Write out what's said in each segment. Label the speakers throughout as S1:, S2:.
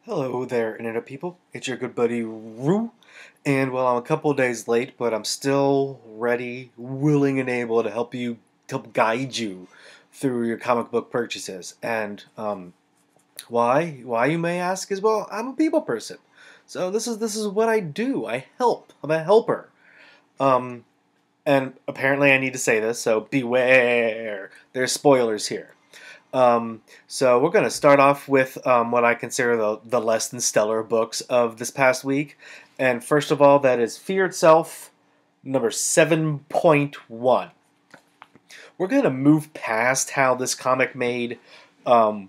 S1: Hello there, Internet people. It's your good buddy Rue, and well, I'm a couple days late, but I'm still ready, willing, and able to help guide you through your comic book purchases. And why? Why you may ask is well, I'm a people person, so this is what I do. I help. I'm a helper. Um, and apparently I need to say this, so beware. There's spoilers here. So we're going to start off with what I consider the less than stellar books of this past week. And first of all, that is Fear Itself, number 7.1. We're going to move past how this comic made a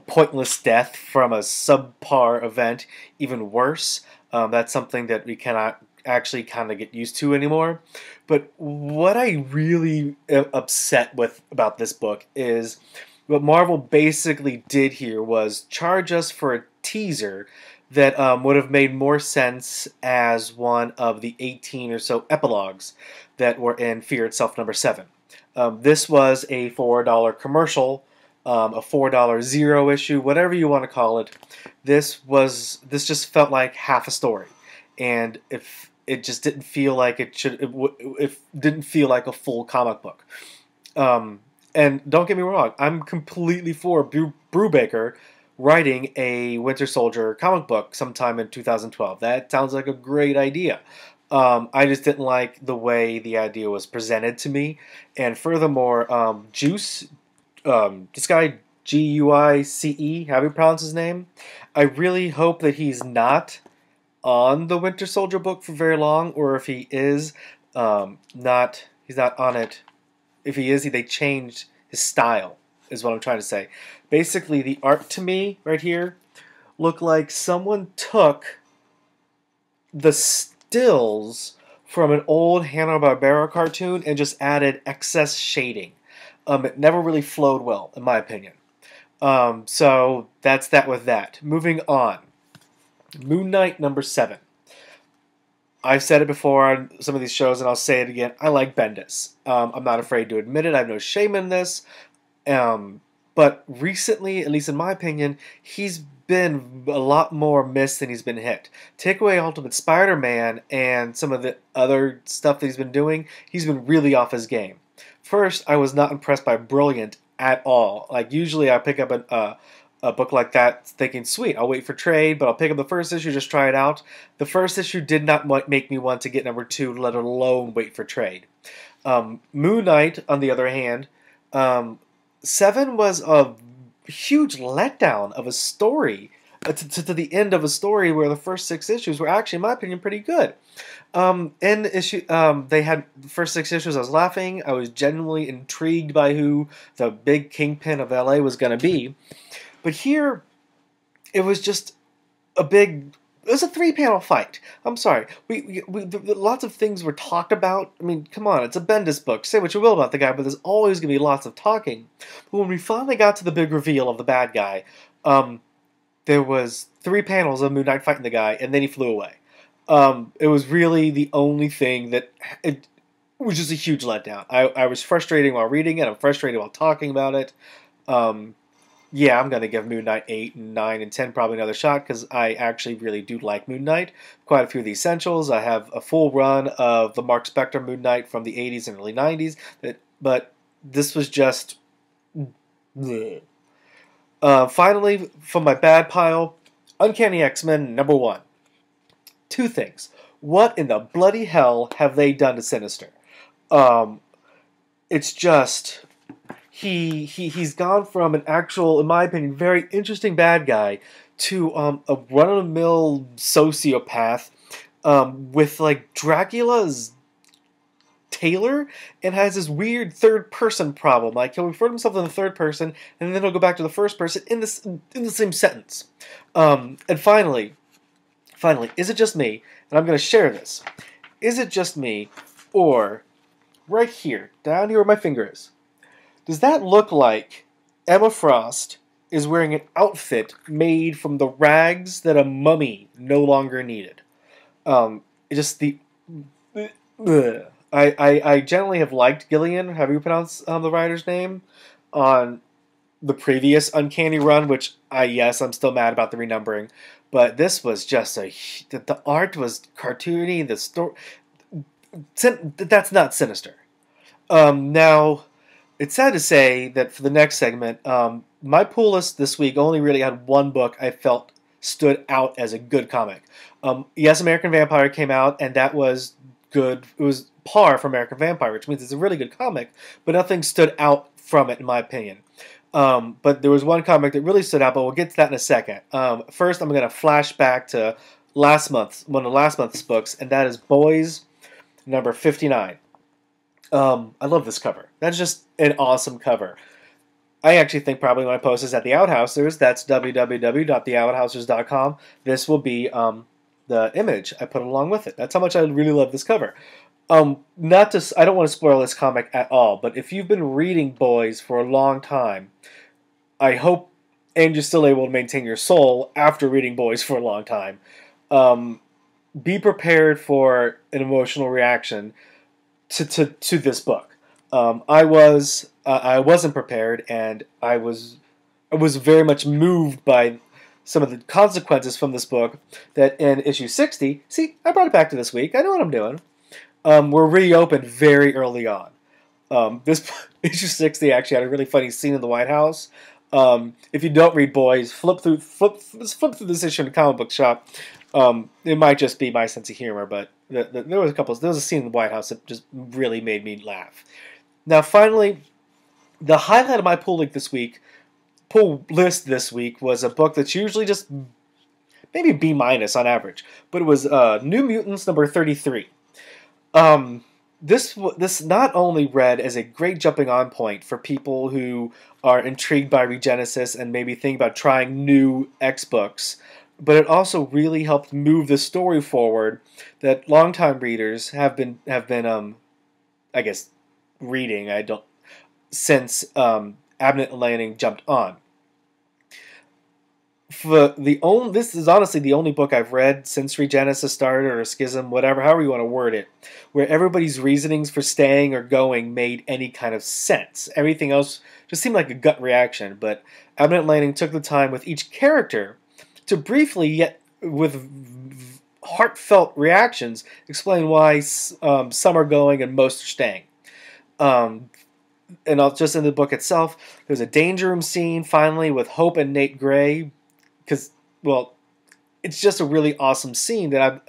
S1: pointless death from a subpar event even worse. That's something that we cannot actually kind of get used to anymore. But what I really am upset with about this book is what Marvel basically did here was charge us for a teaser that would have made more sense as one of the 18 or so epilogues that were in Fear Itself number 7. This was a $4 commercial, a $4 zero issue, whatever you want to call it. This just felt like half a story, and if it just didn't feel like it didn't feel like a full comic book. And don't get me wrong, I'm completely for Brubaker writing a Winter Soldier comic book sometime in 2012. That sounds like a great idea. I just didn't like the way the idea was presented to me. And furthermore, Juice, this guy, Guice, how do you pronounce his name? I really hope that he's not on the Winter Soldier book for very long, or if he is, he's not on it. If he is, they changed his style, is what I'm trying to say. Basically, the art to me, right here, looked like someone took the stills from an old Hanna-Barbera cartoon and just added excess shading. It never really flowed well, in my opinion. So that's that with that. Moving on. Moon Knight number 7. I've said it before on some of these shows, and I'll say it again. I like Bendis. I'm not afraid to admit it. I have no shame in this. But recently, at least in my opinion, he's been a lot more missed than he's been hit. Take away Ultimate Spider-Man and some of the other stuff that he's been doing, he's been really off his game. First, I was not impressed by Brilliant at all. Like, usually I pick up a book like that thinking, sweet, I'll wait for trade, but I'll pick up the first issue, just try it out. The first issue did not make me want to get number 2, let alone wait for trade. Moon Knight, on the other hand, 7 was a huge letdown of a story, to the end of a story where the first 6 issues were actually, in my opinion, pretty good. They had the first 6 issues, I was laughing, I was genuinely intrigued by who the big kingpin of LA was going to be. But here, it was just it was a 3-panel fight. I'm sorry. Lots of things were talked about. I mean, come on, it's a Bendis book. Say what you will about the guy, but there's always going to be lots of talking. But when we finally got to the big reveal of the bad guy, there was 3 panels of Moon Knight fighting the guy, and then he flew away. It was really the only thing that... It was just a huge letdown. I was frustrated while reading it. I'm frustrated while talking about it. Yeah, I'm going to give Moon Knight 8 and 9 and 10 probably another shot because I actually really do like Moon Knight. Quite a few of the essentials. I have a full run of the Mark Spector Moon Knight from the 80s and early 90s. But this was just... finally, from my bad pile, Uncanny X-Men number 1. 2 things. What in the bloody hell have they done to Sinister? It's just... He's gone from an actual, in my opinion, very interesting bad guy to a run-of-the-mill sociopath with like Dracula's Taylor, and has this weird third-person problem. Like he'll refer to himself in the third person, and then he'll go back to the first person in the same sentence. And finally, is it just me? And I'm going to share this. Is it just me, or right here, down here where my finger is? Does that look like Emma Frost is wearing an outfit made from the rags that a mummy no longer needed? Just the... I generally have liked Gillian, how do you pronounce the writer's name, on the previous Uncanny run, which yes, I'm still mad about the renumbering, but this was just the art was cartoony. The story that's not Sinister. Now, it's sad to say that for the next segment, my pull list this week only really had one book I felt stood out as a good comic. Yes, American Vampire came out, and that was good. It was par for American Vampire, which means it's a really good comic, but nothing stood out from it, in my opinion. But there was one comic that really stood out, but we'll get to that in a second. First, I'm going to flash back to one of last month's books, and that is Boys, number 59. I love this cover. That's just an awesome cover. I actually think probably when I post this at the Outhousers, that's www.theouthousers.com, this will be the image I put along with it. That's how much I really love this cover. I don't want to spoil this comic at all, but if you've been reading Boys for a long time, I hope, and you're still able to maintain your soul after reading Boys for a long time, be prepared for an emotional reaction to this book. I wasn't prepared, and I was very much moved by some of the consequences from this book. That in issue 60, see, I brought it back to this week. I know what I'm doing. Were reopened very early on. This issue 60 actually had a really funny scene in the White House. If you don't read Boys, flip through this issue in a comic book shop. It might just be my sense of humor, but there was a scene in the White House that just really made me laugh. Now, finally, the highlight of my pull list this week was a book that's usually just maybe B- on average, but it was New Mutants number 33. This not only read as a great jumping on point for people who are intrigued by Regenesis and maybe think about trying new X books, but it also really helped move the story forward that longtime readers have been I guess reading since Abnett and Lanning jumped on. This is honestly the only book I've read since Regenesis started, or Schism, however you want to word it, where everybody's reasonings for staying or going made any kind of sense. Everything else just seemed like a gut reaction, but Abnett and Lanning took the time with each character to briefly, yet with heartfelt reactions, explain why some are going and most are staying. And just in the book itself, there's a danger room scene finally with Hope and Nate Gray, because, well, it's just a really awesome scene that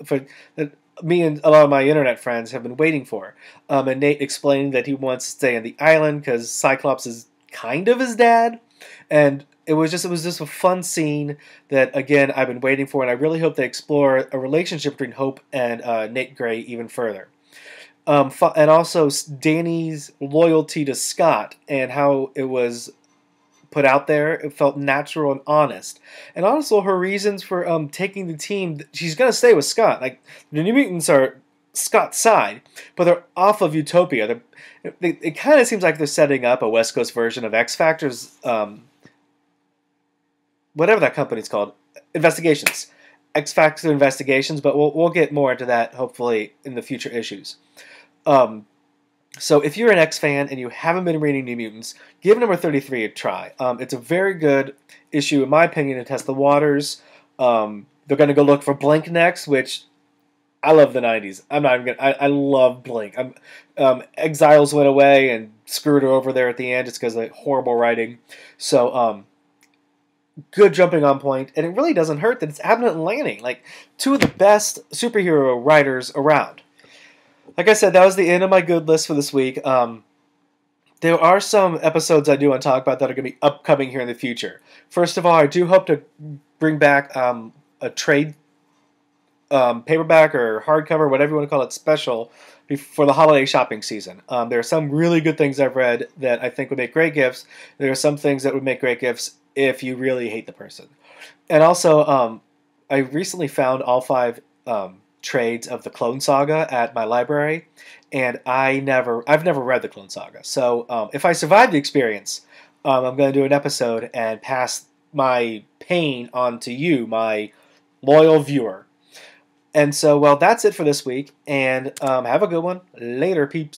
S1: me and a lot of my internet friends have been waiting for. And Nate explaining that he wants to stay on the island because Cyclops is kind of his dad, and it was just a fun scene that, again, I've been waiting for, and I really hope they explore a relationship between Hope and Nate Gray even further. And also Danny's loyalty to Scott and how it was put out there. It felt natural and honest. And also her reasons for taking the team. She's going to stay with Scott. Like, the New Mutants are Scott's side, but they're off of Utopia. It kind of seems like they're setting up a West Coast version of X Factor's, whatever that company's called, Investigations. X Factor Investigations, but we'll get more into that hopefully in the future issues. So if you're an X fan and you haven't been reading New Mutants, give number 33 a try. It's a very good issue, in my opinion, to test the waters. They're going to go look for Blink next, which I love the 90s. I love Blink. Exiles went away and screwed her over there at the end just because of horrible writing. So, good jumping on point, and it really doesn't hurt that it's Abnett and Lanning, like two of the best superhero writers around. Like I said, that was the end of my good list for this week. There are some episodes I do want to talk about that are going to be upcoming here in the future. First of all, I do hope to bring back a trade paperback or hardcover, whatever you want to call it, special for the holiday shopping season. There are some really good things I've read that I think would make great gifts. There are some things that would make great gifts if you really hate the person. And also, I recently found all 5 trades of the Clone Saga at my library, and I've never read the Clone Saga. So if I survive the experience, I'm going to do an episode and pass my pain on to you, my loyal viewer. And so, well, that's it for this week, and have a good one. Later, peeps.